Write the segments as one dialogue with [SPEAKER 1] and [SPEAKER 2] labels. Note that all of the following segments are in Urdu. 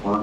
[SPEAKER 1] 5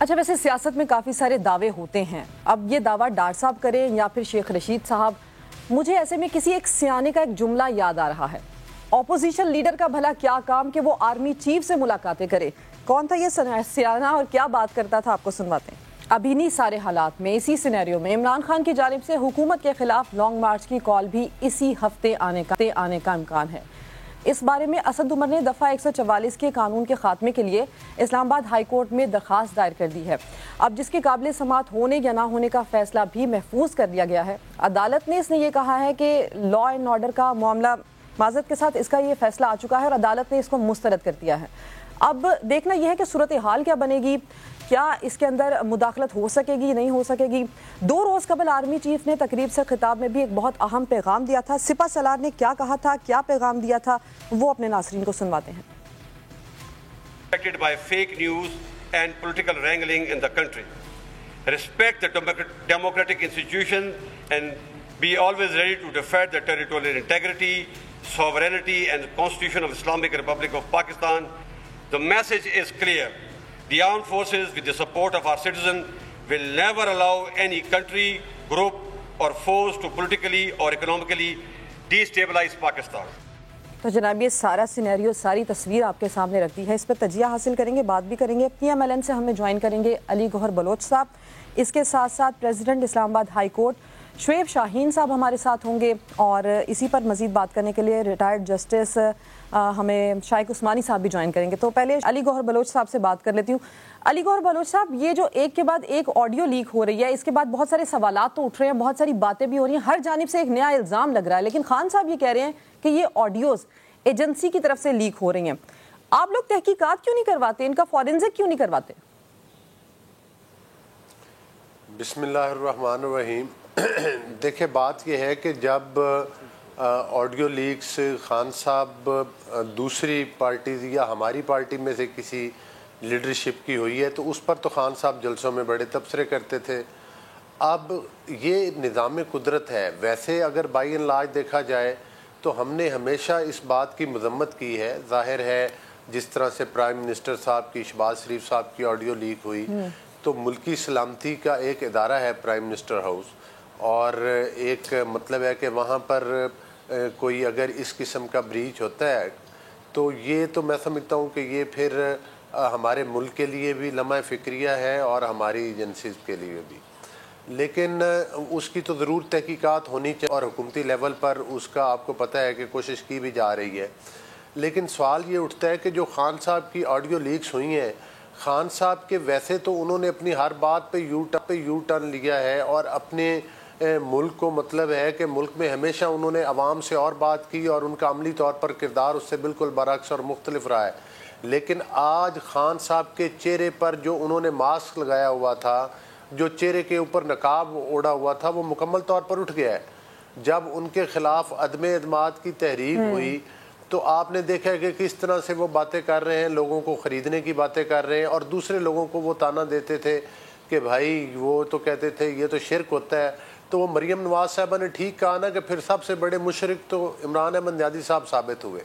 [SPEAKER 2] اچھا، ویسے سیاست میں کافی سارے دعوے ہوتے ہیں، اب یہ دعویٰ ڈار صاحب کریں یا پھر شیخ رشید صاحب، مجھے ایسے میں کسی ایک سیانے کا ایک جملہ یاد آ رہا ہے، اپوزیشن لیڈر کا بھلا کیا کام کہ وہ آرمی چیف سے ملاقاتیں کرے. کون تھا یہ سیانہ اور کیا بات کرتا تھا، آپ کو سنواتے ہیں. اب انہی سارے حالات میں، اسی سینیریو میں عمران خان کی جانب سے حکومت کے خلاف لانگ مارچ کی کال بھی اسی ہفتے آنے کا امکان ہے. اس بارے میں اسد عمر نے دفعہ 144 کے قانون کے خاتمے کے لیے اسلام آباد ہائی کورٹ میں درخواست دائر کر دی ہے. اب جس کے قابل سماعت ہونے یا نہ ہونے کا فیصلہ بھی محفوظ کر لیا گیا ہے. عدالت نے اس نے یہ کہا ہے کہ لا اینڈ آرڈر کا معاملہ معذرت کے ساتھ اس کا یہ فیصلہ آ چکا ہے اور عدالت نے اس کو مسترد کر دیا ہے. اب دیکھنا یہ ہے کہ صورتحال کیا بنے گی، کیا اس کے اندر مداخلت ہو سکے گی نہیں ہو سکے گی. 2 روز قبل آرمی چیف نے تقریب سے خطاب میں بھی ایک بہت اہم پیغام دیا تھا. سپہ سالار نے کیا کہا تھا، کیا پیغام دیا تھا، وہ اپنے ناظرین کو سنواتے ہیں.
[SPEAKER 3] Affected by fake news and political wrangling in the country. Respect the democratic institutions and be always ready to defend the territorial integrity, sovereignty and Constitution of Islamic Republic of Pakistan. The message is clear. The armed forces, with the support of our citizens, will never allow any country, group or force to politically or economically destabilize Pakistan.
[SPEAKER 2] تو جناب یہ سارا سینیریو، ساری تصویر آپ کے سامنے رکھ دی ہے. اس پہ تجزیہ حاصل کریں گے، بات بھی کریں گے. PMLN سے ہمیں جوائن کریں گے علی گوہر بلوچ صاحب. اس کے ساتھ ساتھ پریزیڈنٹ اسلام آباد ہائی کورٹ شعیب شاہین صاحب ہمارے ساتھ ہوں گے، اور اسی پر مزید بات کرنے کے لیے ریٹائرڈ جسٹس ہمیں شائق عثمانی صاحب بھی جوائن کریں گے. تو پہلے علی گوہر بلوچ صاحب سے بات کر لیتی ہوں. علی گوہر بلوچ صاحب، یہ جو ایک کے بعد ایک آڈیو لیک ہو رہی ہے، اس کے بعد بہت سارے سوالات تو اٹھ رہے ہیں، بہت ساری باتیں بھی ہو رہی ہیں، ہر جانب سے ایک نیا الزام لگ رہا ہے، لیکن خان صاحب یہ کہہ رہے ہیں کہ یہ آڈیوز ایجنسی کی طرف سے لیک ہو رہی ہیں. آپ لوگ تحقیقات کیوں نہیں کرواتے، ان کا فورنزک کیوں نہیں کرواتے؟
[SPEAKER 4] بسم اللہ الرحمن الرحیم. دیکھیں بات یہ ہے کہ جب آڈیو لیکس خان صاحب دوسری پارٹی یا ہماری پارٹی میں سے کسی لیڈرشپ کی ہوئی ہے تو اس پر تو خان صاحب جلسوں میں بڑے تبصرے کرتے تھے. اب یہ نظام قدرت ہے. ویسے اگر بائی اینڈ لارج دیکھا جائے تو ہم نے ہمیشہ اس بات کی مذمت کی ہے. ظاہر ہے جس طرح سے پرائم منسٹر صاحب کی، شہباز شریف صاحب کی آڈیو لیک ہوئی تو ملکی سلامتی کا ایک ادارہ ہے پرائم منسٹر ہاؤس، اور ایک مطلب ہے کہ وہاں پر کوئی اگر اس قسم کا بریچ ہوتا ہے تو یہ تو میں سمجھتا ہوں کہ یہ پھر ہمارے ملک کے لیے بھی لمحہ فکریہ ہے اور ہماری ایجنسیز کے لیے بھی. لیکن اس کی تو ضرور تحقیقات ہونی چاہیے اور حکومتی لیول پر اس کا آپ کو پتہ ہے کہ کوشش کی بھی جا رہی ہے. لیکن سوال یہ اٹھتا ہے کہ جو خان صاحب کی آڈیو لیکس ہوئی ہیں، خان صاحب کے ویسے تو انہوں نے اپنی ہر بات پہ یو ٹرن لیا ہے اور اپنے ملک کو مطلب ہے کہ ملک میں ہمیشہ انہوں نے عوام سے اور بات کی اور ان کا عملی طور پر کردار اس سے بالکل برعکس اور مختلف رہا ہے. لیکن آج خان صاحب کے چہرے پر جو انہوں نے ماسک لگایا ہوا تھا، جو چہرے کے اوپر نقاب اوڑھا ہوا تھا، وہ مکمل طور پر اٹھ گیا ہے. جب ان کے خلاف عدم اعتماد کی تحریک ہوئی تو آپ نے دیکھا کہ کس طرح سے وہ باتیں کر رہے ہیں، لوگوں کو خریدنے کی باتیں کر رہے ہیں، اور دوسرے لوگوں کو وہ تانا دیتے تھے کہ بھائی وہ تو کہتے تھے یہ تو شرک ہوتا ہے. تو وہ مریم نواز صاحبہ نے ٹھیک کہا نا کہ پھر سب سے بڑے مشرک تو عمران احمد نیازی صاحب ثابت ہوئے.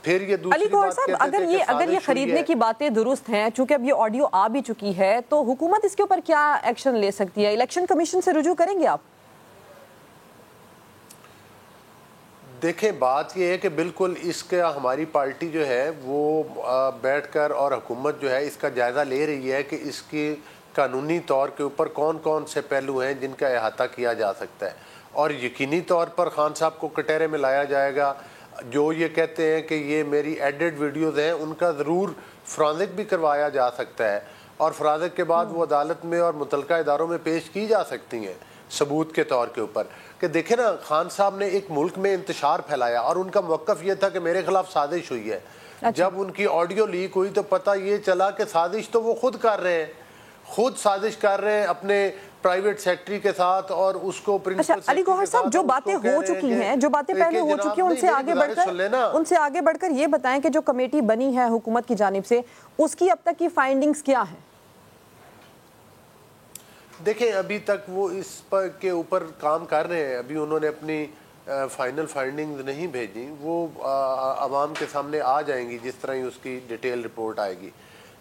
[SPEAKER 4] پھر یہ دوسری بات کہتے تھے کہ
[SPEAKER 2] اگر یہ خریدنے کی باتیں درست ہیں، چونکہ اب یہ آڈیو آ بھی چکی ہے، تو حکومت اس کے اوپر کیا ایکشن لے سکتی ہے؟ الیکشن کمیشن سے رجوع کریں گے آپ؟
[SPEAKER 4] دیکھیں بات یہ ہے کہ بالکل اس کا ہماری پارٹی جو ہے وہ بیٹھ کر اور حکومت جو ہے اس کا جائزہ لے رہی ہے کہ اس کی قانونی طور کے اوپر کون کون سے پہلو ہیں جن کا احاطہ کیا جا سکتا ہے، اور یقینی طور پر خان صاحب کو کٹہرے میں لایا جائے گا. جو یہ کہتے ہیں کہ یہ میری ایڈٹ ویڈیوز ہیں، ان کا ضرور فرانزک بھی کروایا جا سکتا ہے، اور فرانزک کے بعد وہ عدالت میں اور متعلقہ اداروں میں پیش کی جا سکتی ہیں ثبوت کے طور کے اوپر. کہ دیکھیں نا، خان صاحب نے ایک ملک میں انتشار پھیلایا اور ان کا موقف یہ تھا کہ میرے خلاف سازش ہوئی ہے. جب ان کی آڈیو لیک ہوئی تو پتہ یہ چلا کہ سازش تو وہ خود کر رہے ہیں، خود سازش کر رہے ہیں اپنے پرائیویٹ سیکٹری کے ساتھ، اور اس کو پرنسپل
[SPEAKER 2] علی گوہر صاحب، جو باتیں ہو چکی ہیں، جو باتیں پہلے ہو چکی ہیں، ان سے آگے بڑھ کر یہ بتائیں کہ جو کمیٹی بنی ہے حکومت کی جانب سے، اس کی اب تک کی فائنڈنگز کیا ہیں؟
[SPEAKER 4] دیکھیں ابھی تک وہ اس پر کے اوپر کام کر رہے ہیں. ابھی انہوں نے اپنی فائنل فائنڈنگز نہیں بھیجی، وہ عوام کے سامنے آ جائیں گی جس طرح ہی اس کی ڈیٹیل رپورٹ آئے گی.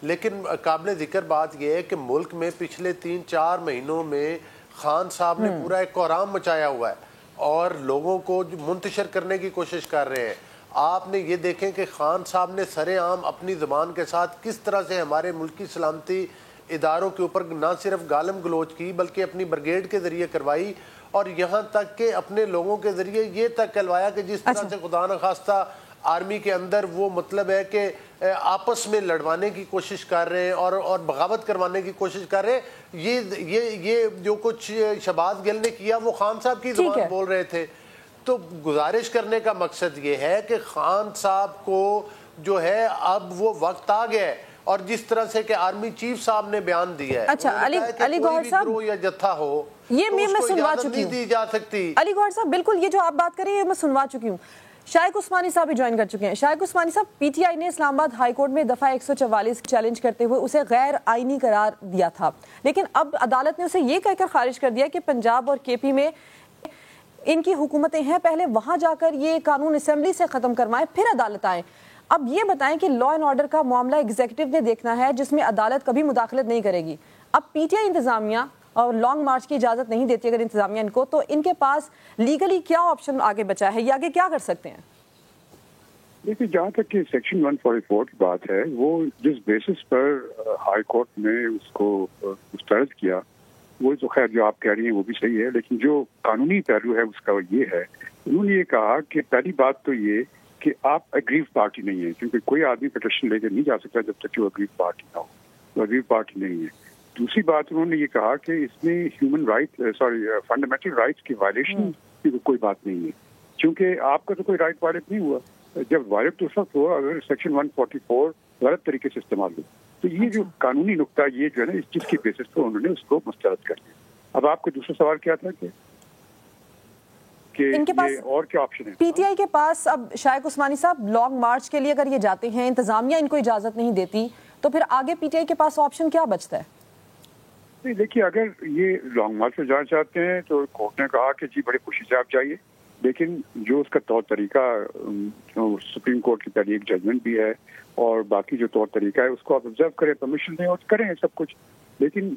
[SPEAKER 4] لیکن قابل ذکر بات یہ ہے کہ ملک میں پچھلے 3-4 مہینوں میں خان صاحب نے پورا ایک کورام مچایا ہوا ہے اور لوگوں کو منتشر کرنے کی کوشش کر رہے ہیں. آپ نے یہ دیکھیں کہ خان صاحب نے سرے عام اپنی زبان کے ساتھ کس طرح سے ہمارے ملک کی سلامتی اداروں کے اوپر نہ صرف گالم گلوچ کی بلکہ اپنی بریگیڈ کے ذریعے کروائی اور یہاں تک کہ اپنے لوگوں کے ذریعے یہ تک کہلوایا کہ جس طرح سے خدا نخواستہ آرمی کے اندر وہ مطلب ہے کہ آپس میں لڑوانے کی کوشش کر رہے ہیں اور بغاوت کروانے کی کوشش کر رہے ہیں. یہ جو کچھ شہباز گل نے کیا وہ خان صاحب کی زبان بول رہے تھے. تو گزارش کرنے کا مقصد یہ ہے کہ خان صاحب کو جو ہے اب وہ وقت آ گیا ہے اور جس طرح سے کہ آرمی چیف صاحب نے بیان دیا ہے
[SPEAKER 2] اچھا علی گوہر صاحب
[SPEAKER 4] یا جتھا ہو
[SPEAKER 2] یہ میں سنوا چکی ہوں.
[SPEAKER 4] دی جا سکتی.
[SPEAKER 2] علی گوہر صاحب بالکل یہ جو آپ بات کریں یہ میں سنوا چکی ہوں. شائق عثمانی صاحب بھی جوائن کر چکے ہیں. شائق عثمانی صاحب پی ٹی آئی نے اسلام آباد ہائی کورٹ میں دفعہ 144 چیلنج کرتے ہوئے اسے غیر آئینی قرار دیا تھا لیکن اب عدالت نے اسے یہ کہہ کر خارج کر دیا کہ پنجاب اور کے پی میں ان کی حکومتیں ہیں پہلے وہاں جا کر یہ قانون اسمبلی سے ختم کروائیں پھر عدالت آئیں. اب یہ بتائیں کہ لا اینڈ آرڈر کا معاملہ ایگزیکٹو نے دیکھنا ہے جس میں عدالت کبھی مداخلت نہیں کرے گی. اب پی ٹی آئی انتظامیہ اور لانگ مارچ کی اجازت نہیں دیتی اگر انتظامیہ ان کو تو ان کے پاس لیگلی کیا آپشن آگے بچا ہے یہ آگے کیا کر سکتے ہیں؟
[SPEAKER 5] دیکھیے جہاں تک کہ سیکشن 144 کی بات ہے وہ جس بیسس پر ہائی کورٹ نے اس کو مسترد کیا وہ تو خیر جو آپ کہہ رہی ہیں وہ بھی صحیح ہے لیکن جو قانونی پہلو ہے اس کا یہ ہے انہوں نے یہ کہا کہ پہلی بات تو یہ کہ آپ اگریو پارٹی نہیں ہیں کیونکہ کوئی آدمی پٹیشن لے کے نہیں جا سکتا جب تک کہ وہ اگریو پارٹی نہ ہو. تو اگریو پارٹی نہیں ہے. دوسری بات انہوں نے یہ کہا کہ اس میں ہیومن رائٹ فنڈامنٹل رائٹس کی وائلیشن کی کوئی بات نہیں ہے کیونکہ آپ کا تو کوئی رائٹ وائلیٹ نہیں ہوا. جب وائلیٹ تو سخت ہوا اگر سیکشن 144 غلط طریقے سے استعمال ہو تو یہ جو قانونی نقطہ یہ جو ہے نا جس کی بیسس پر انہوں نے اس کو مسترد کر دیا. اب آپ کا دوسرا سوال کیا تھا کہ
[SPEAKER 2] ان کے پاس
[SPEAKER 5] اور کیا آپشن ہے
[SPEAKER 2] پی ٹی آئی کے پاس؟ اب شائق عثمانی صاحب لانگ مارچ کے لیے اگر یہ جاتے ہیں انتظامیہ ان کو اجازت نہیں دیتی تو پھر آگے پی ٹی آئی کے پاس آپشن کیا بچتا ہے؟
[SPEAKER 5] دیکھیے اگر یہ لانگ مارچ میں جانا چاہتے ہیں تو کورٹ نے کہا کہ جی بڑے خوشی سے آپ جائیے لیکن جو اس کا طور طریقہ سپریم کورٹ کی پہلی ایک ججمنٹ بھی ہے اور باقی جو طور طریقہ ہے اس کو آپ آبزرو کریں پرمیشن دیں اور کریں سب کچھ. لیکن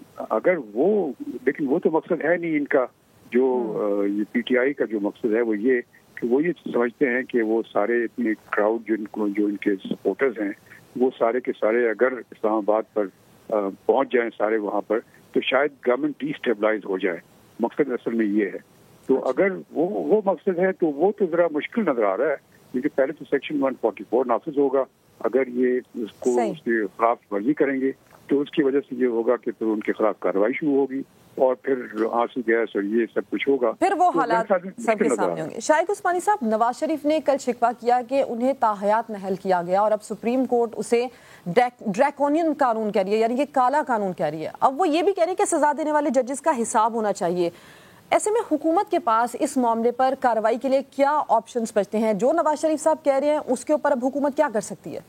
[SPEAKER 5] وہ تو مقصد ہے نہیں ان کا. جو یہ پی ٹی آئی کا جو مقصد ہے وہ یہ کہ وہ یہ سمجھتے ہیں کہ وہ سارے اتنے کراؤڈ جو ان کے سپورٹرز ہیں وہ سارے کے سارے اگر اسلام آباد پر پہنچ جائیں سارے وہاں پر تو شاید گورنمنٹ ڈی اسٹیبلائز ہو جائے. مقصد اصل میں یہ ہے. تو اگر وہ مقصد ہے تو وہ تو ذرا مشکل نظر آ رہا ہے کیونکہ پہلے تو سیکشن 144 نافذ ہوگا. اگر یہ اس کو اس کے خلاف ورزی کریں گے تو اس کی وجہ سے یہ ہوگا کہ پھر ان کے خلاف کارروائی شروع ہوگی اور پھر آنسو گیس اور یہ سب کچھ ہوگا
[SPEAKER 2] پھر وہ حالات سب کے سامنے ہوں گے. شائق عثمانی صاحب نواز شریف نے کل شکوہ کیا کہ انہیں تاحیات نہل کیا گیا اور اب سپریم کورٹ اسے ڈریکونین قانون کہہ رہی ہے یعنی کہ کالا قانون کہہ رہی ہے. اب وہ یہ بھی کہہ رہی ہے کہ سزا دینے والے ججز کا حساب ہونا چاہیے. ایسے میں حکومت کے پاس اس معاملے پر کارروائی کے لیے کیا آپشنز بچتے ہیں؟ جو نواز شریف صاحب کہہ رہے ہیں اس کے اوپر اب حکومت کیا کر سکتی ہے؟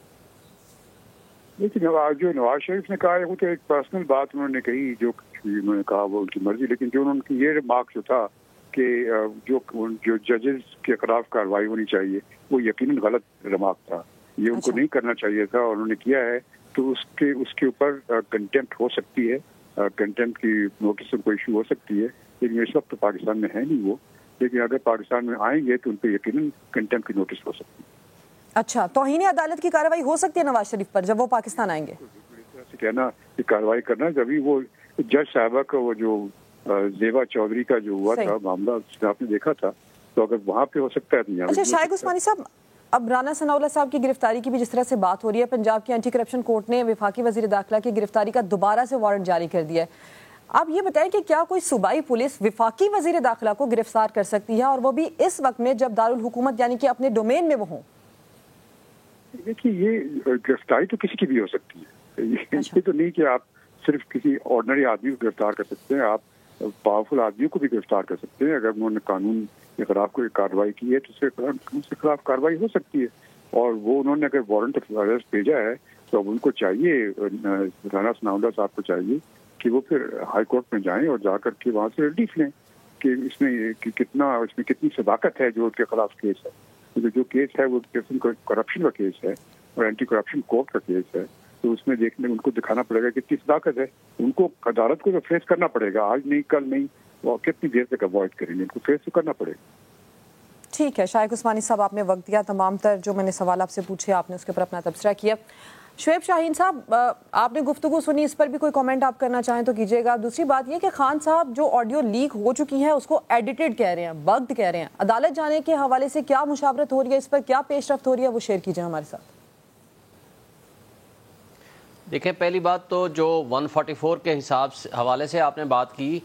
[SPEAKER 5] لیکن جو نواز شریف نے کہا ہے وہ تو ایک پرسنل بات انہوں نے کہی جو انہوں نے کہا وہ ان کی مرضی. لیکن جو انہوں کی یہ ریمارک جو تھا کہ جو ججز کے خلاف کارروائی ہونی چاہیے وہ یقیناً غلط ریمارک تھا. یہ ان کو نہیں کرنا چاہیے تھا اور انہوں نے کیا ہے تو اس کے اوپر کنٹیمپٹ ہو سکتی ہے. کنٹیمپٹ کی نوٹس ان کو ایشو ہو سکتی ہے لیکن اس وقت تو پاکستان میں ہے نہیں وہ. لیکن اگر پاکستان میں آئیں گے تو ان پہ یقیناً کنٹیمپٹ کی نوٹس ہو سکتی ہے.
[SPEAKER 2] اچھا توہین عدالت کی کارروائی ہو سکتی ہے نواز شریف پر جب وہ پاکستان آئیں گے؟
[SPEAKER 5] کہنا کہ کارروائی کرنا جبھی وہ جج صاحبہ کا وہ جو زیبا چودھری کا جو ہوا تھا معاملہ آپ نے دیکھا تھا تو اگر وہاں پہ ہو سکتا ہے.
[SPEAKER 2] اچھا شائق عثمانی صاحب اب رانا ثناء اللہ صاحب کی گرفتاری کی بھی جس طرح سے بات ہو رہی ہے پنجاب کی اینٹی کرپشن کورٹ نے وفاقی وزیر داخلہ کی گرفتاری کا دوبارہ سے وارنٹ جاری کر دیا ہے. آپ یہ بتائیں کہ کیا کوئی صوبائی پولیس وفاقی وزیر داخلہ کو گرفتار کر سکتی ہے اور وہ بھی اس وقت میں جب دارالحکومت یعنی کہ اپنے ڈومین میں وہ ہوں؟
[SPEAKER 5] دیکھیے یہ گرفتاری تو کسی کی بھی ہو سکتی ہے. یہ تو نہیں کہ آپ صرف کسی آرڈنری آدمی کو گرفتار کر سکتے ہیں. آپ پاورفل آدمیوں کو بھی گرفتار کر سکتے ہیں. اگر انہوں نے قانون کے خلاف کوئی کارروائی کی ہے تو اس کے خلاف کارروائی ہو سکتی ہے. اور وہ انہوں نے اگر وارنٹ آف اریسٹ بھیجا ہے تو اب ان کو چاہیے رانا ثناء اللہ صاحب کو چاہیے کہ وہ پھر ہائی کورٹ میں جائیں اور جا کر کے وہاں سے ریلیف لیں کہ اس میں کتنی صداقت ہے جو ان کے خلاف کیس ہے. جو کیس ہے وہ کرپشن کا کیس ہے اور اینٹی کرپشن کورٹ کا کیس ہے. تو اس میں دیکھنے ان کو دکھانا پڑے گا کتنی صداقت ہے. ان کو عدالت کو تو فیس کرنا پڑے گا, آج نہیں کل نہیں, وہ کتنی دیر تک اوائڈ کریں گے, ان کو فیس تو کرنا پڑے گا.
[SPEAKER 2] ٹھیک ہے شائق عثمانی صاحب, آپ نے وقت دیا, تمام تر جو میں نے سوال آپ سے پوچھے آپ نے اس کے اوپر اپنا تبصرہ کیا. شعیب شاہین صاحب, آپ نے گفتگو سنی, اس پر بھی کوئی کامنٹ آپ کرنا چاہیں تو کیجیے گا. دوسری بات یہ کہ خان صاحب جو آڈیو لیک ہو چکی ہیں اس کو ایڈیٹڈ کہہ رہے ہیں, بگڈ کہہ رہے ہیں. عدالت جانے کے حوالے سے کیا مشاورت ہو رہی ہے, اس پر کیا پیش رفت ہو رہی ہے, وہ شیئر کیجیے ہمارے ساتھ.
[SPEAKER 6] دیکھیں, پہلی بات تو جو 144 کے حوالے سے آپ نے بات کی,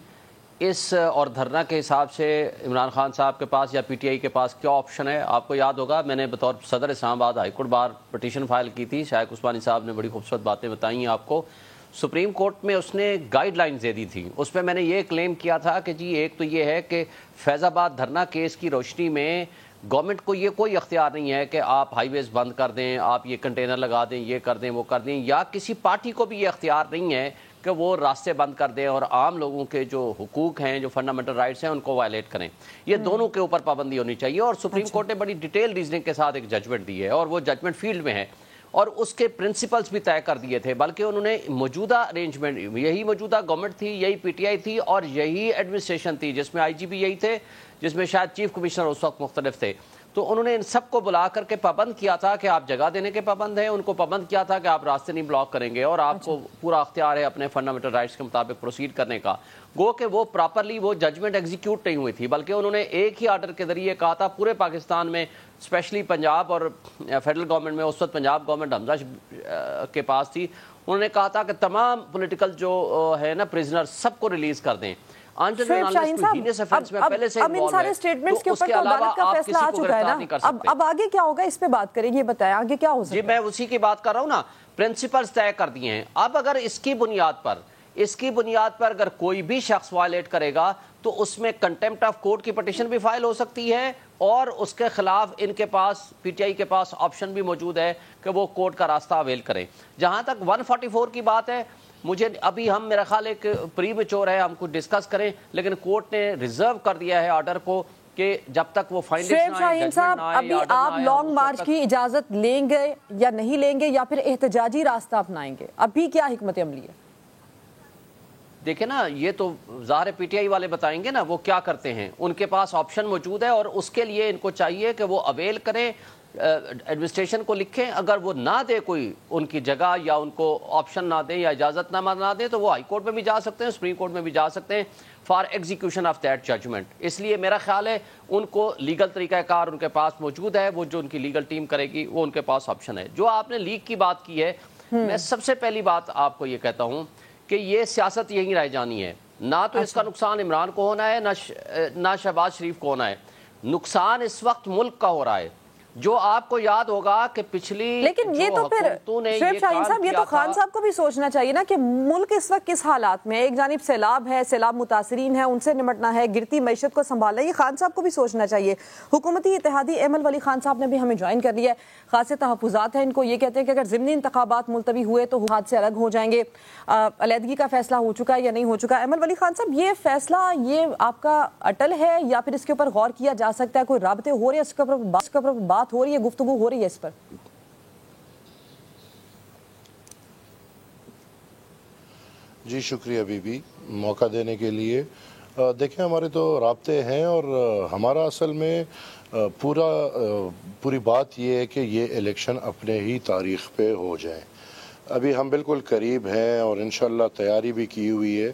[SPEAKER 6] اس اور دھرنا کے حساب سے عمران خان صاحب کے پاس یا پی ٹی آئی کے پاس کیا آپشن ہے. آپ کو یاد ہوگا میں نے بطور صدر اسلام آباد high court bar petition file کی تھی, شائق عثمانی صاحب نے بڑی خوبصورت باتیں بتائی ہیں آپ کو. سپریم کورٹ میں اس نے گائیڈ لائنز دے دی تھی, اس پہ میں نے یہ کلیم کیا تھا کہ جی ایک تو یہ ہے کہ فیض آباد دھرنا کیس کی روشنی میں گورنمنٹ کو یہ کوئی اختیار نہیں ہے کہ آپ ہائی ویز بند کر دیں, آپ یہ کنٹینر لگا دیں, یہ کر دیں, وہ کر دیں, یا کسی پارٹی کو بھی یہ اختیار نہیں ہے کہ وہ راستے بند کر دیں اور عام لوگوں کے جو حقوق ہیں, جو فنڈامنٹل رائٹس ہیں, ان کو وائلیٹ کریں. یہ دونوں کے اوپر پابندی ہونی چاہیے. اور سپریم کورٹ نے بڑی ڈیٹیل ریزننگ کے ساتھ ایک ججمنٹ دی ہے, اور وہ ججمنٹ فیلڈ میں ہے, اور اس کے پرنسپلز بھی طے کر دیے تھے. بلکہ انہوں نے موجودہ ارینجمنٹ, یہی موجودہ گورنمنٹ تھی, یہی پی ٹی آئی تھی, اور یہی ایڈمنسٹریشن تھی جس میں آئی جی بھی یہی تھے, جس میں شاید چیف کمشنر اس وقت مختلف تھے. تو انہوں نے ان سب کو بلا کر کے پابند کیا تھا کہ آپ جگہ دینے کے پابند ہیں, ان کو پابند کیا تھا کہ آپ راستے نہیں بلاک کریں گے, اور آپ کو پورا اختیار ہے اپنے فنڈامنٹل رائٹس کے مطابق پروسیڈ کرنے کا. گو کہ وہ پراپرلی وہ ججمنٹ ایگزیکیوٹ نہیں ہوئی تھی, بلکہ انہوں نے ایک ہی آرڈر کے ذریعے کہا تھا پورے پاکستان میں, اسپیشلی پنجاب اور فیڈرل گورنمنٹ میں, اس وقت پنجاب گورنمنٹ حمزہ کے پاس تھی, انہوں نے کہا تھا کہ تمام پولیٹیکل جو ہے نا پرزنر سب کو ریلیز کر دیں.
[SPEAKER 2] شعیب شاہین صاحب, اب ان سارے سٹیٹمنٹس کے اوپر تو عدالت کا فیصلہ آ چکا ہے نا, اب آگے کیا ہوگا اس پہ بات کریں, یہ بتائیں آگے کیا ہو سکتا ہے.
[SPEAKER 6] جی میں اسی کی بات کر رہا ہوں نا, پرنسپلز طے کر دیے ہیں. اب اگر اس کی بنیاد پر اگر کوئی بھی شخص وائلیٹ کرے گا تو اس میں کنٹیمپٹ آف کورٹ کی پٹیشن بھی فائل ہو سکتی ہے, اور اس کے خلاف ان کے پاس پی ٹی آئی کے پاس آپشن بھی موجود ہے کہ وہ کورٹ کا راستہ اویل کریں. جہاں تک 144 کی بات ہے, مجھے ابھی ہم میرا خیال ایک پری میچور ہے ہم کچھ ڈسکس کریں, لیکن کورٹ نے ریزرو کر دیا ہے آرڈر کو کہ جب تک وہ فائنڈنگز نہ آئیں.
[SPEAKER 2] شعیب شاہین صاحب, ابھی آپ لانگ مارچ کی اجازت لیں گے یا نہیں لیں گے, یا پھر احتجاجی راستہ اپنائیں گے, ابھی کیا حکمت عملی ہے؟
[SPEAKER 6] دیکھیں نا, یہ تو ظاہر پی ٹی آئی والے بتائیں گے نا وہ کیا کرتے ہیں, ان کے پاس آپشن موجود ہے, اور اس کے لیے ان کو چاہیے کہ وہ اویل کریں, ایڈمنسٹریشن کو لکھیں. اگر وہ نہ دے کوئی ان کی جگہ, یا ان کو آپشن نہ دیں, یا اجازت نامہ نہ دیں, تو وہ ہائی کورٹ میں بھی جا سکتے ہیں, سپریم کورٹ میں بھی جا سکتے ہیں for execution of that judgement. اس لیے میرا خیال ہے ان کو لیگل طریقہ کار ان کے پاس موجود ہے, وہ جو ان کی لیگل ٹیم کرے گی وہ ان کے پاس آپشن ہے. جو آپ نے لیگ کی بات کی ہے, میں سب سے پہلی بات آپ کو یہ کہتا ہوں کہ یہ سیاست یہیں رہ جانی ہے. نہ تو اس کا نقصان عمران کو ہونا ہے, نہ شہباز شریف کو ہونا ہے. نقصان اس وقت ملک کا ہو رہا ہے. جو آپ کو یاد ہوگا کہ پچھلی,
[SPEAKER 2] لیکن یہ تو پھر شعیب شاہین صاحب, یہ تو خان صاحب کو بھی سوچنا چاہیے نا کہ ملک اس وقت کس حالات میں, ایک جانب سیلاب ہے, سیلاب متاثرین ہیں, ان سے نمٹنا ہے, گرتی معیشت کو سنبھالنا ہے, یہ خان صاحب کو بھی سوچنا چاہیے. حکومتی اتحادی ایمل ولی خان صاحب نے بھی ہمیں جوائن کر لیا ہے, خاص تحفظات ہیں ان کو, یہ کہتے ہیں کہ اگر ضمنی انتخابات ملتوی ہوئے تو ہاتھ سے الگ ہو جائیں گے. علیحدگی کا فیصلہ ہو چکا ہے یا نہیں ہو چکا؟ ایمل ولی خان صاحب, یہ فیصلہ یہ آپ کا اٹل ہے یا پھر اس کے اوپر غور کیا جا سکتا ہے, کوئی رابطے ہو رہے ہیں, اس کے اوپر بات ہو رہی ہے, گفتگو ہو رہی ہے اس پر؟
[SPEAKER 7] جی شکریہ بی بی موقع دینے کے لیے. دیکھیں ہمارے تو رابطے ہیں, اور ہمارا اصل میں پوری بات یہ ہے کہ یہ الیکشن اپنے ہی تاریخ پہ ہو جائیں. ابھی ہم بالکل قریب ہیں, اور انشاءاللہ تیاری بھی کی ہوئی ہے,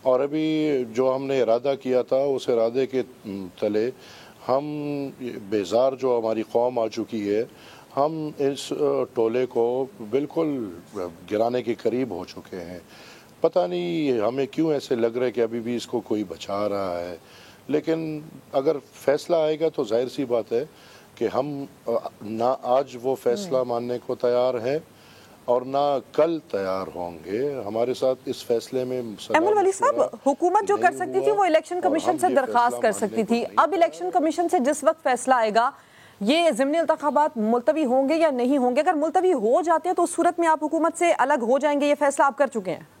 [SPEAKER 7] اور ابھی جو ہم نے ارادہ کیا تھا اس ارادے کے تلے ہم بیزار جو ہماری قوم آ چکی ہے, ہم اس ٹولے کو بالکل گرانے کے قریب ہو چکے ہیں. پتہ نہیں ہمیں کیوں ایسے لگ رہا ہے کہ ابھی بھی اس کو کوئی بچا رہا ہے, لیکن اگر فیصلہ آئے گا تو ظاہر سی بات ہے کہ ہم نہ آج وہ فیصلہ ماننے کو تیار ہیں اور نہ کل تیار ہوں گے. ہمارے ساتھ اس فیصلے میں
[SPEAKER 2] ایمل ولی صاحب, حکومت جو کر سکتی تھی وہ الیکشن کمیشن سے درخواست کر سکتی تھی. اب الیکشن کمیشن سے جس وقت فیصلہ آئے گا یہ ضمنی انتخابات ملتوی ہوں گے یا نہیں ہوں گے, اگر ملتوی ہو جاتے ہیں تو اس صورت میں آپ حکومت سے الگ ہو جائیں گے, یہ فیصلہ آپ کر چکے ہیں؟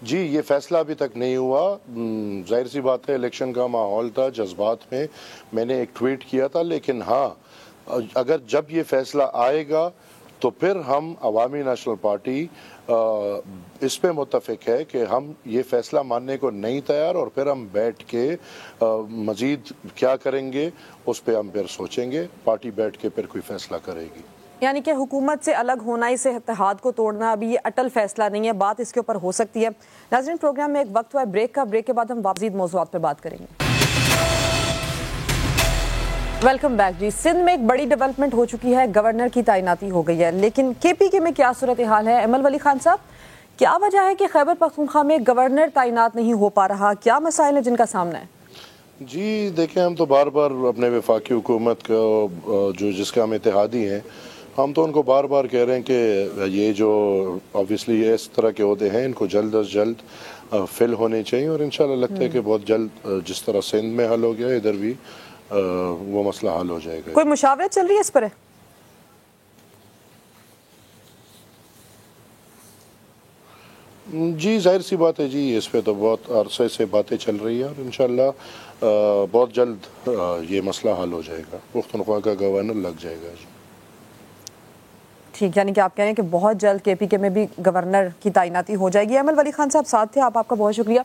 [SPEAKER 7] جی یہ فیصلہ ابھی تک نہیں ہوا. ظاہر سی بات ہے الیکشن کا ماحول تھا, جذبات میں میں نے ایک ٹویٹ کیا تھا, لیکن ہاں اگر جب یہ فیصلہ آئے گا تو پھر ہم عوامی نیشنل پارٹی اس پہ متفق ہے کہ ہم یہ فیصلہ ماننے کو نہیں تیار، اور پھر ہم بیٹھ کے مزید کیا کریں گے اس پہ ہم پھر سوچیں گے، پارٹی بیٹھ کے پھر کوئی فیصلہ کرے گی۔
[SPEAKER 2] یعنی کہ حکومت سے الگ ہونا، اسے اتحاد کو توڑنا ابھی یہ اٹل فیصلہ نہیں ہے، بات اس کے اوپر ہو سکتی ہے۔ ناظرین پروگرام میں ایک وقت ہوا ہے بریک کا، بریک کے بعد ہم مزید موضوعات پہ بات کریں گے۔ ویلکم بیک جی۔ سندھ میں ایک بڑی ڈیولپمنٹ ہو چکی ہے، گورنر کی تعیناتی ہو گئی ہے، لیکن کے پی کے میں کیا صورتحال ہے؟ ایمل ولی خان صاحب، کیا وجہ ہے کہ خیبر پختونخوا میں گورنر تعینات نہیں ہو پا رہا؟ کیا مسائل ہیں جن کا سامنا ہے؟
[SPEAKER 7] جی دیکھیں، ہم تو بار بار اپنے وفاقی حکومت کو جس کا ہم اتحادی ہیں، ہم تو ان کو بار بار کہہ رہے ہیں کہ یہ جو آبویسلی اس طرح کے عہدے ہیں ان کو جلد از جلد فل ہونے چاہیے، اور انشاءاللہ لگتا ہے کہ بہت جلد جس طرح سندھ میں حل ہو گیا ادھر بھی وہ مسئلہ حل ہو جائے گا۔
[SPEAKER 2] کوئی مشاورت چل رہی ہے اس پر؟
[SPEAKER 7] جی ظاہر سی بات ہے جی، اس پہ تو بہت عرصے سے باتیں چل رہی ہیں، اور انشاءاللہ بہت جلد یہ مسئلہ حل ہو جائے گا، پختونخوا کا گورنر لگ جائے گا۔
[SPEAKER 2] ٹھیک، یعنی کہ آپ کہہ رہے ہیں کہ بہت جلد کے پی کے میں بھی گورنر کی تعیناتی ہو جائے گی۔ ایمل ولی خان صاحب ساتھ تھے، آپ کا بہت شکریہ۔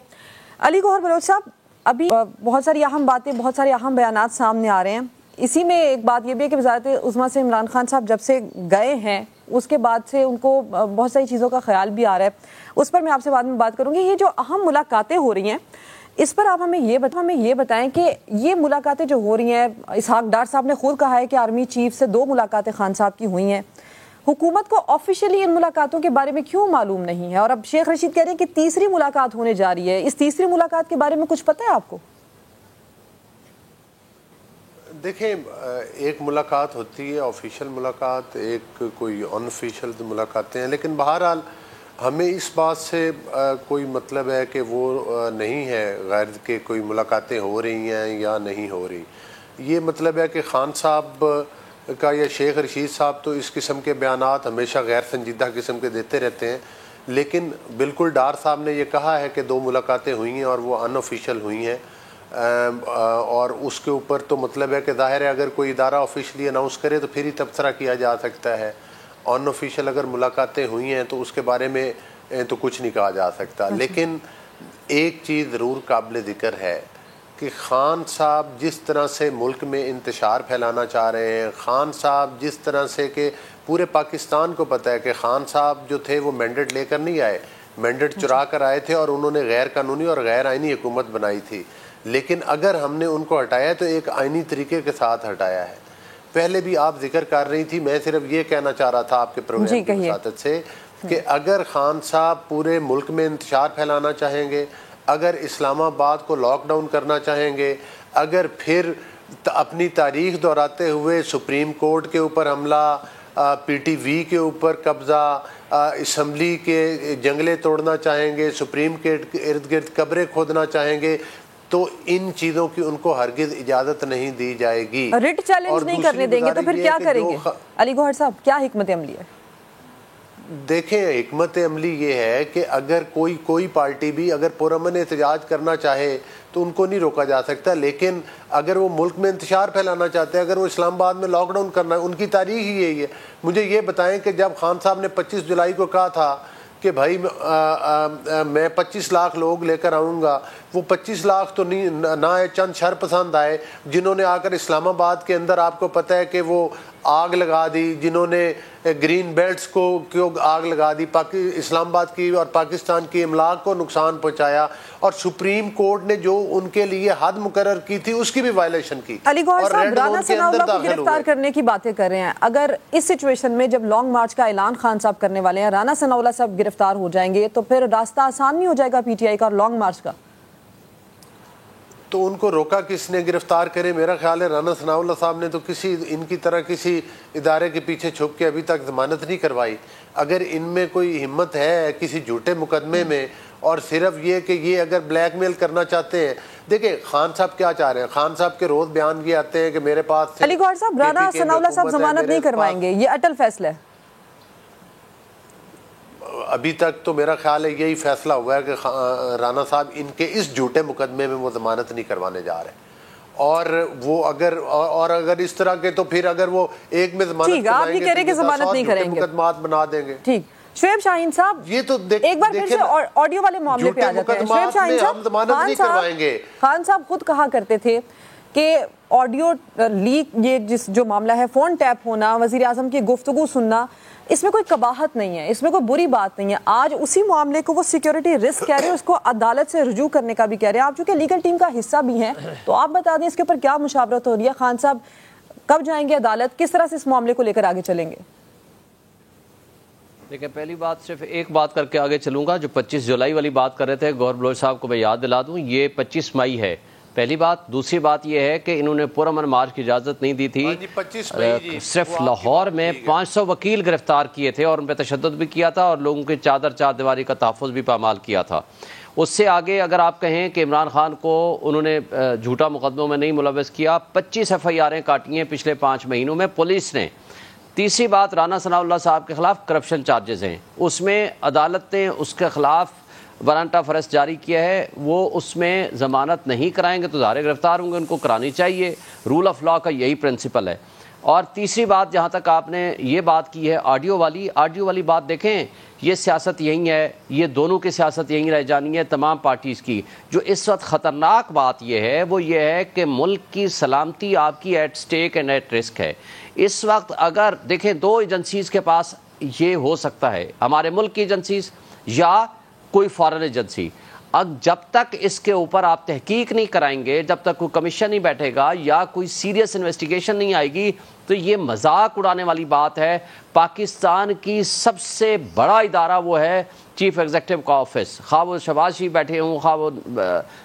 [SPEAKER 2] علی گوہر بلوچ صاحب، ابھی بہت ساری اہم باتیں، بہت سارے اہم بیانات سامنے آ رہے ہیں، اسی میں ایک بات یہ بھی ہے کہ وزارت عظمیٰ سے عمران خان صاحب جب سے گئے ہیں اس کے بعد سے ان کو بہت ساری چیزوں کا خیال بھی آ رہا ہے، اس پر میں آپ سے بعد میں بات کروں گی۔ یہ جو اہم ملاقاتیں ہو رہی ہیں اس پر آپ ہمیں یہ بتائیں کہ یہ ملاقاتیں جو ہو رہی ہیں، اسحاق ڈار صاحب نے خود کہا ہے کہ آرمی چیف سے 2 ملاقاتیں خان صاحب کی ہوئی ہیں، حکومت کو آفیشیلی ان ملاقاتوں کے بارے میں کیوں معلوم نہیں ہے؟ اور اب شیخ رشید کہہ رہے ہیں کہ تیسری ملاقات ہونے جا رہی ہے، اس تیسری ملاقات کے بارے میں کچھ پتہ ہے آپ کو؟
[SPEAKER 4] دیکھیں، ایک ملاقات ہوتی ہے آفیشیل ملاقات، ایک کوئی ان آفیشیل ملاقاتیں ہیں، لیکن بہرحال ہمیں اس بات سے کوئی مطلب ہے کہ وہ نہیں ہے غیر کہ کوئی ملاقاتیں ہو رہی ہیں یا نہیں ہو رہی۔ یہ مطلب ہے کہ خان صاحب کا یا شیخ رشید صاحب تو اس قسم کے بیانات ہمیشہ غیر سنجیدہ قسم کے دیتے رہتے ہیں، لیکن بالکل ڈار صاحب نے یہ کہا ہے کہ 2 ملاقاتیں ہوئی ہیں اور وہ ان آفیشیل ہوئی ہیں، اور اس کے اوپر تو مطلب ہے کہ ظاہر ہے اگر کوئی ادارہ آفیشلی اناؤنس کرے تو پھر ہی تبصرہ کیا جا سکتا ہے۔ ان آفیشیل اگر ملاقاتیں ہوئی ہیں تو اس کے بارے میں تو کچھ نہیں کہا جا سکتا، لیکن ایک چیز ضرور قابل ذکر ہے کہ خان صاحب جس طرح سے ملک میں انتشار پھیلانا چاہ رہے ہیں، خان صاحب جس طرح سے کہ پورے پاکستان کو پتہ ہے کہ خان صاحب جو تھے وہ مینڈیٹ لے کر نہیں آئے، مینڈیٹ چرا کر آئے تھے اور انہوں نے غیر قانونی اور غیر آئینی حکومت بنائی تھی، لیکن اگر ہم نے ان کو ہٹایا تو ایک آئینی طریقے کے ساتھ ہٹایا ہے۔ پہلے بھی آپ ذکر کر رہی تھی، میں صرف یہ کہنا چاہ رہا تھا آپ کے پروگرام کی وساطت سے کہ اگر خان صاحب پورے ملک میں انتشار پھیلانا چاہیں گے، اگر اسلام آباد کو لاک ڈاؤن کرنا چاہیں گے، اگر پھر اپنی تاریخ دہراتے ہوئے سپریم کورٹ کے اوپر حملہ، پی ٹی وی کے اوپر قبضہ، اسمبلی کے جنگلے توڑنا چاہیں گے، سپریم کورٹ کے ارد گرد قبریں کھودنا چاہیں گے، تو ان چیزوں کی ان کو ہرگز اجازت نہیں دی جائے گی۔
[SPEAKER 2] ریٹ چیلنج نہیں کرنے دیں گے تو پھر کیا کریں گے؟ علی گوہر صاحب، کیا حکمت عملی ہے؟
[SPEAKER 4] دیکھیں، حکمت عملی یہ ہے کہ اگر کوئی پارٹی بھی اگر پرامن احتجاج کرنا چاہے تو ان کو نہیں روکا جا سکتا، لیکن اگر وہ ملک میں انتشار پھیلانا چاہتے ہیں، اگر وہ اسلام آباد میں لاک ڈاؤن کرنا ہے، ان کی تاریخ ہی یہی ہے۔ مجھے یہ بتائیں کہ جب خان صاحب نے 25 جولائی کو کہا تھا کہ بھائی میں 25 لاکھ لوگ لے کر آؤں گا، وہ 25 لاکھ تو نہ آئے، چند شر پسند آئے جنہوں نے آ کر اسلام آباد کے اندر آپ کو پتہ ہے کہ وہ آگ لگا دی، جنہوں نے گرین بیلٹس کو آگ لگا دی، اسلام آباد کی اور پاکستان کی املاک کو نقصان پہنچایا، اور سپریم کورٹ نے جو ان کے لیے حد مقرر کی تھی اس کی بھی وائلیشن کی۔
[SPEAKER 2] علی گوہر صاحب، رانا ثناء اللہ کو گرفتار کرنے کی باتیں کر رہے ہیں، اگر اس سچویشن میں جب لانگ مارچ کا اعلان خان صاحب کرنے والے ہیں، رانا ثناء اللہ صاحب گرفتار ہو جائیں گے تو پھر راستہ آسان نہیں ہو جائے گا پی ٹی آئی کا اور لانگ مارچ کا؟
[SPEAKER 4] تو ان کو روکا کس نے گرفتار کرے؟ میرا خیال ہے رانا ثناء اللہ صاحب نے تو ان کی طرح کسی ادارے کے پیچھے چھپ کے ابھی تک ضمانت نہیں کروائی۔ اگر ان میں کوئی ہمت ہے کسی جھوٹے مقدمے میں، اور صرف یہ کہ یہ اگر بلیک میل کرنا چاہتے ہیں، دیکھیں خان صاحب کیا چاہ رہے ہیں، خان صاحب کے روز بیان یہ آتے ہیں کہ میرے پاس
[SPEAKER 2] علی گوہر صاحب، رانا ثناء اللہ صاحب ضمانت نہیں کروائیں گے، یہ اٹل فیصلہ ہے؟
[SPEAKER 4] ابھی تک تو میرا خیال ہے یہی فیصلہ ہوا ہے کہ رانا صاحب ان کے اس جھوٹے مقدمے میں وہ ضمانت نہیں کروانے جا رہے، اور وہ اگر اس طرح کے تو پھر اگر وہ ایک میں ضمانت
[SPEAKER 2] نہیں کریں گے
[SPEAKER 4] مقدمات بنا دیں گے.
[SPEAKER 2] ٹھیک. شعیب شاہین صاحب
[SPEAKER 4] یہ تو
[SPEAKER 2] ایک بار پھر سے آڈیو والے معاملے پہ آ جاتے ہیں. شعیب شاہین صاحب, خان صاحب خود کہا کرتے تھے کہ آڈیو لیک, یہ جو معاملہ ہے فون ٹیپ ہونا, وزیر اعظم کی گفتگو سننا, اس میں کوئی قباحت نہیں ہے, اس میں کوئی بری بات نہیں ہے. آج اسی معاملے کو وہ سیکیورٹی رسک کہہ رہے ہیں, اس کو عدالت سے رجوع کرنے کا بھی کہہ رہے ہیں. آپ چونکہ لیگل ٹیم کا حصہ بھی ہیں تو آپ بتا دیں اس کے اوپر کیا مشاورت ہو رہی ہے. خان صاحب کب جائیں گے عدالت, کس طرح سے اس معاملے کو لے کر آگے چلیں گے؟
[SPEAKER 6] دیکھیں پہلی بات صرف ایک بات کر کے آگے چلوں گا. جو 25 جولائی والی بات کر رہے تھے گوہر بلوچ صاحب کو میں یاد دلا دوں, یہ 25 مئی ہے پہلی بات. دوسری بات یہ ہے کہ انہوں نے پرامن مارچ کی اجازت نہیں دی تھی. صرف لاہور میں 500 وکیل گرفتار کیے تھے اور ان پہ تشدد بھی کیا تھا اور لوگوں کی چادر چار دیواری کا تحفظ بھی پامال کیا تھا. اس سے آگے اگر آپ کہیں کہ عمران خان کو انہوں نے جھوٹا مقدموں میں نہیں ملوث کیا, 25 FIR کاٹی ہیں پچھلے 5 مہینوں میں پولیس نے. تیسری بات, رانا ثناء اللہ صاحب کے خلاف کرپشن چارجز ہیں, اس میں عدالت نے اس کے خلاف وارنٹ آف ارسٹ جاری کیا ہے. وہ اس میں ضمانت نہیں کرائیں گے تو ظاہر گرفتار ہوں گے, ان کو کرانی چاہیے. رول آف لا کا یہی پرنسپل ہے. اور تیسری بات, جہاں تک آپ نے یہ بات کی ہے آڈیو والی بات, دیکھیں یہ سیاست یہی ہے, یہ دونوں کی سیاست یہی رہ جانی ہے تمام پارٹیز کی. جو اس وقت خطرناک بات یہ ہے وہ یہ ہے کہ ملک کی سلامتی آپ کی at stake and at risk ہے. اس وقت اگر دیکھیں 2 ایجنسیز کے پاس یہ ہو سکتا ہے, ہمارے ملک کی ایجنسیز یا کوئی فارن ایجنسی. اب جب تک اس کے اوپر آپ تحقیق نہیں کرائیں گے, جب تک کوئی کمیشن نہیں بیٹھے گا یا کوئی سیریس انویسٹیگیشن نہیں آئے گی, تو یہ مذاق اڑانے والی بات ہے. پاکستان کی سب سے بڑا ادارہ وہ ہے چیف ایگزیکٹو کا آفس, خواہ وہ شہباز شریف بیٹھے ہوں, خواہ وہ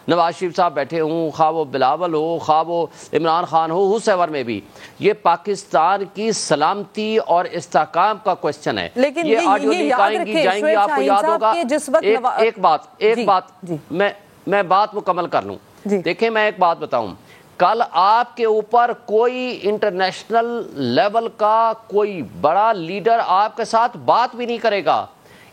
[SPEAKER 6] نواز شریف صاحب بیٹھے ہوں, خواہ وہ بلاول ہو, خواہ وہ عمران خان ہو, ہوسیور میں بھی. یہ پاکستان کی سلامتی اور استحکام کا کوشچن ہے.
[SPEAKER 2] لیکن
[SPEAKER 6] یہ آڈیو لیک آئیں گی جائیں گی, آپ کو یاد ہوگا. ایک بات میں بات مکمل کر لوں. دیکھیں میں ایک بات بتاؤں, کل آپ کے اوپر کوئی انٹرنیشنل لیول کا کوئی بڑا لیڈر آپ کے ساتھ بات بھی نہیں کرے گا,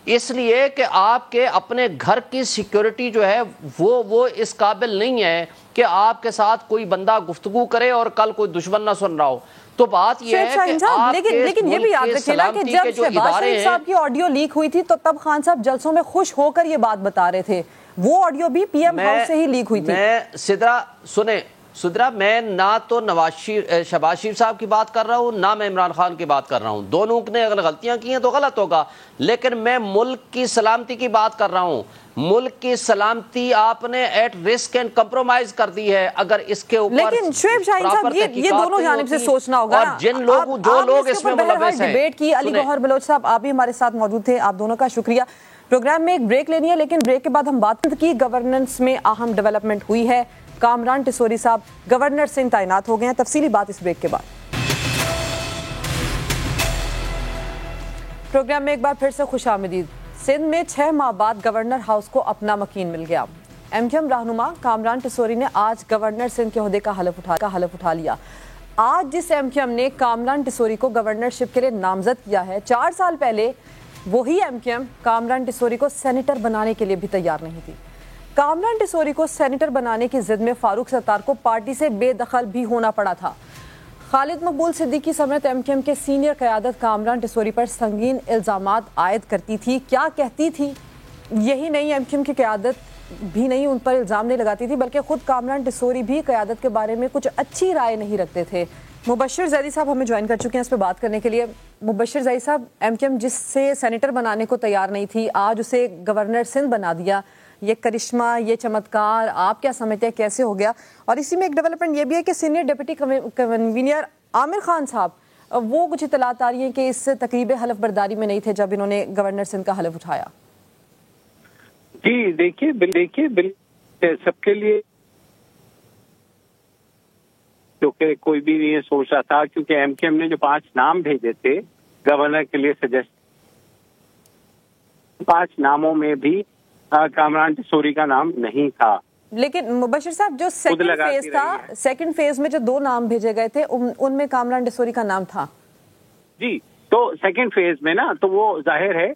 [SPEAKER 6] اس لیے کہ آپ کے اپنے گھر کی سیکیورٹی جو ہے وہ اس قابل نہیں ہے کہ آپ کے ساتھ کوئی بندہ گفتگو کرے اور کل کوئی دشمن نہ سن رہا ہو. تو بات یہ ہے کہ
[SPEAKER 2] لیکن یہ بھی یاد رکھیے نا کہ جب شہباز شریف صاحب کی آڈیو لیک ہوئی تھی تو تب خان صاحب جلسوں میں خوش ہو کر یہ بات بتا رہے تھے. وہ آڈیو بھی پی ایم ہاؤس سے ہی لیک ہوئی تھی.
[SPEAKER 6] میں سدرا میں نہ تو شہباز شریف صاحب کی بات کر رہا ہوں, نہ میں عمران خان کی بات کر رہا ہوں. دونوں نے اگر غلطیاں کی ہیں تو غلط ہوگا, لیکن میں ملک کی سلامتی کی بات کر رہا ہوں. ملک کی سلامتی آپ نے ایٹ رسک اینڈ کمپرومائز کر دی ہے اگر اس کے اوپر.
[SPEAKER 2] لیکن شعیب شاہین صاحب یہ دونوں جانب سے سوچنا ہوگا.
[SPEAKER 6] اور جو لوگ اس میں ملوث ہیں.
[SPEAKER 2] ڈیبیٹ کی علی گوہر بلوچ صاحب آپ بھی ہمارے ساتھ موجود تھے, آپ دونوں کا شکریہ. پروگرام میں ایک بریک لینی ہے, لیکن بریک کے بعد ہم بات کی گورننس میں اہم ڈیولپمنٹ ہوئی ہے. کامران ٹسوری صاحب گورنر سندھ تعینات ہو گئے ہیں. تفصیلی بات اس بریک کے بعد. پروگرام میں ایک بار پھر سے خوش آمدید. سندھ میں 6 ماہ بعد گورنر ہاؤس کو اپنا مکین مل گیا. ایم کیو ایم رہنما کامران ٹسوری نے آج گورنر سندھ کے عہدے کا حلف اٹھا لیا. آج جس ایم کیو ایم نے کامران ٹسوری کو گورنرشپ کے لیے نامزد کیا ہے, 4 سال پہلے وہی M Q M Kamran Tessori کو سینیٹر بنانے کے لیے بھی تیار نہیں تھی. کامران ٹسوری کو سینیٹر بنانے کی ضد میں فاروق ستار کو پارٹی سے بے دخل بھی ہونا پڑا تھا. خالد مقبول صدیقی سمیت ایم کیو ایم کے سینئر قیادت کامران ٹسوری پر سنگین الزامات عائد کرتی تھی. کیا کہتی تھی؟ یہی نہیں, ایم کیو ایم کی قیادت بھی نہیں ان پر الزام نہیں لگاتی تھی, بلکہ خود کامران ٹسوری بھی قیادت کے بارے میں کچھ اچھی رائے نہیں رکھتے تھے. مبشر زیدی صاحب ہمیں جوائن کر چکے ہیں اس پہ بات کرنے کے لیے. مبشر زیدی صاحب, ایم کیو ایم جس سے سینیٹر بنانے کو تیار نہیں تھی آج اسے گورنر سندھ بنا دیا. یہ کرشمہ, یہ چمتکار آپ کیا سمجھتے ہیں کیسے ہو گیا؟ اور اسی میں ایک ڈیولپمنٹ یہ بھی ہے کہ senior deputy convener Aamir Khan صاحب وہ کچھ اطلاعات آ رہی ہیں کہ اس تقریب حلف برداری میں نہیں تھے جب انہوں نے گورنر سندھ کا حلف اٹھایا.
[SPEAKER 8] جی دیکھیے سب کے لیے کیونکہ کوئی بھی نہیں سوچ رہا تھا, کیونکہ ایم کیو ایم نے جو 5 نام بھیجے تھے گورنر کے لیے سجیسٹ, 5 ناموں میں بھی کامران ٹسوری کا نام نہیں تھا.
[SPEAKER 2] لیکن مبشر صاحب جو سیکنڈ فیز میں جو 2 نام بھیجے گئے تھے ان میں کامران ٹسوری کا نام تھا.
[SPEAKER 8] جی تو سیکنڈ فیز میں نا تو وہ ظاہر ہے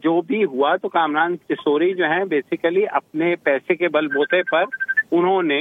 [SPEAKER 8] جو بھی ہوا تو کامران ٹسوری جو ہیں بیسیکلی اپنے پیسے کے بل بوتے پر انہوں نے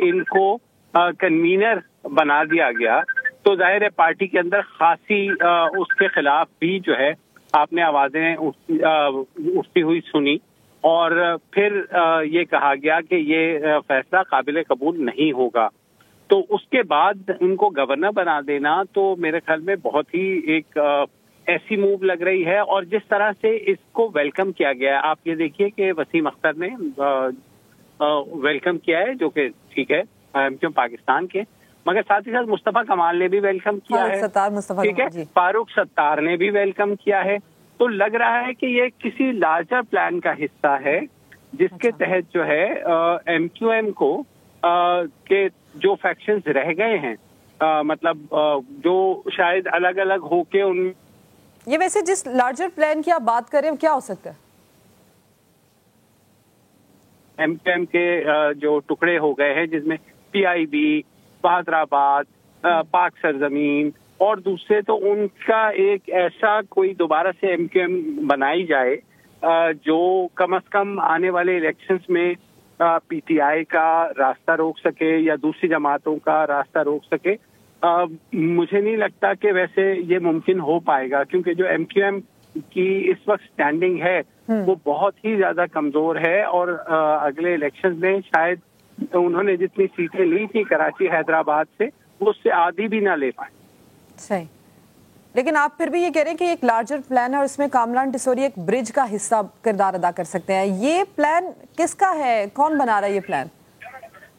[SPEAKER 8] ان کو کنوینر بنا دیا گیا تو ظاہر ہے پارٹی کے اندر خاصی اس کے خلاف بھی جو ہے آپ نے آوازیں اٹھتی ہوئی سنی، اور پھر یہ کہا گیا کہ یہ فیصلہ قابل قبول نہیں ہوگا۔ تو اس کے بعد ان کو گورنر بنا دینا تو میرے خیال میں بہت ہی ایک ایسی موو لگ رہی ہے، اور جس طرح سے اس کو ویلکم کیا گیا ہے، آپ یہ دیکھیے کہ وسیم اختر نے ویلکم کیا ہے، جو کہ ٹھیک ہے پاکستان کے، مگر ساتھ ہی ساتھ مصطفیٰ کمال نے بھی ویلکم کیا ہے، ٹھیک ہے، فاروق ستار نے بھی ویلکم کیا ہے۔ تو لگ رہا ہے کہ یہ کسی لارجر پلان کا حصہ ہے جس کے تحت جو ہے ایم کیو ایم کو کے جو فیکشنز رہ گئے ہیں، مطلب جو شاید الگ الگ ہو کے ان
[SPEAKER 2] یہ ویسے جس لارجر پلان کی آپ بات کریں کیا ہو سکتا ہے؟
[SPEAKER 8] ایم کیو ایم کے جو ٹکڑے ہو گئے ہیں جس میں پی آئی بی، بہادر آباد، پاک سرزمین اور دوسرے، تو ان کا ایک ایسا کوئی دوبارہ سے ایم کیو ایم بنائی جائے جو کم از کم آنے والے الیکشنز میں پی ٹی آئی کا راستہ روک سکے یا دوسری جماعتوں کا راستہ روک سکے۔ مجھے نہیں لگتا کہ ویسے یہ ممکن ہو پائے گا، کیونکہ جو ایم کیو ایم کی اس وقت سٹینڈنگ ہے وہ بہت ہی زیادہ کمزور ہے، اور اگلے الیکشنز میں شاید انہوں نے جتنی سیٹیں لی تھی کراچی حیدرآباد سے وہ اس سے آدھی بھی نہ لے پائے۔
[SPEAKER 2] صحیح، لیکن آپ پھر بھی یہ کہہ رہے ہیں کہ ایک لارجر پلان ہے اور اس میں کامران ڈسوری ایک برج کا حصہ کردار ادا کر سکتے ہیں۔ یہ پلان کس کا ہے؟ کون بنا رہا ہے یہ پلان؟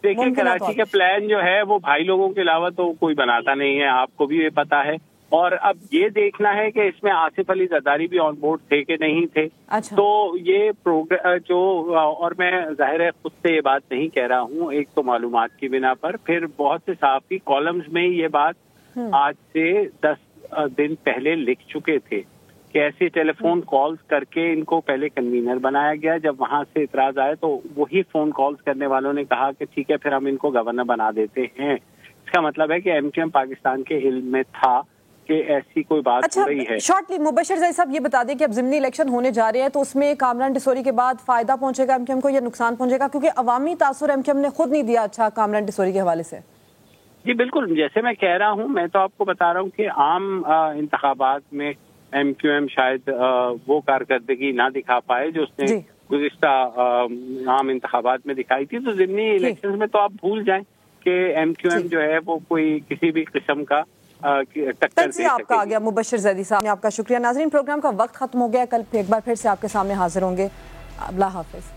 [SPEAKER 8] دیکھیے کراچی کا پلان جو ہے وہ بھائی لوگوں کے علاوہ تو کوئی بناتا نہیں ہے، آپ کو بھی یہ پتا ہے، اور اب یہ دیکھنا ہے کہ اس میں آصف علی زرداری بھی آن بورڈ تھے کہ نہیں تھے۔ تو یہ جو اور میں ظاہر ہے خود سے یہ بات نہیں کہہ رہا ہوں، ایک تو معلومات کی بنا پر، پھر بہت سے صحافی کالمز میں یہ بات آج سے 10 دن پہلے لکھ چکے تھے کہ ایسی ٹیلی فون کالز کر کے ان کو پہلے کنوینر بنایا گیا، جب وہاں سے اعتراض آئے تو وہی فون کالز کرنے والوں نے کہا کہ ٹھیک ہے پھر ہم ان کو گورنر بنا دیتے ہیں۔ اس کا مطلب ہے کہ ایم کیو ایم پاکستان کے علم میں تھا کہ ایسی کوئی بات ہو رہی ہے۔
[SPEAKER 2] شارٹلی مبشر زئی صاحب یہ بتا دیں کہ اب ضمنی الیکشن ہونے جا رہے ہیں تو اس میں کامران ڈسوری کے بعد فائدہ پہنچے گا ایم کیو ایم کو یا نقصان پہنچے گا؟ کیونکہ عوامی تاثر ایم کیو ایم نے خود نہیں دیا اچھا کامران ڈسوری کے حوالے سے۔
[SPEAKER 8] جی بالکل، جیسے میں کہہ رہا ہوں، میں تو آپ کو بتا رہا ہوں کہ عام انتخابات میں ایم کیو ایم شاید وہ کارکردگی نہ دکھا پائے جو اس نے گزشتہ عام انتخابات میں دکھائی تھی۔ تو ضمنی الیکشن میں تو آپ بھول جائیں کہ ایم کیو ایم جو ہے وہ کوئی کسی بھی قسم کا ٹکر دے
[SPEAKER 2] آپ کا آ گیا۔ مبشر زیدی صاحب نے آپ کا شکریہ۔ ناظرین، پروگرام کا وقت ختم ہو گیا، کل ایک بار پھر سے آپ کے سامنے حاضر ہوں گے۔ اللہ حافظ۔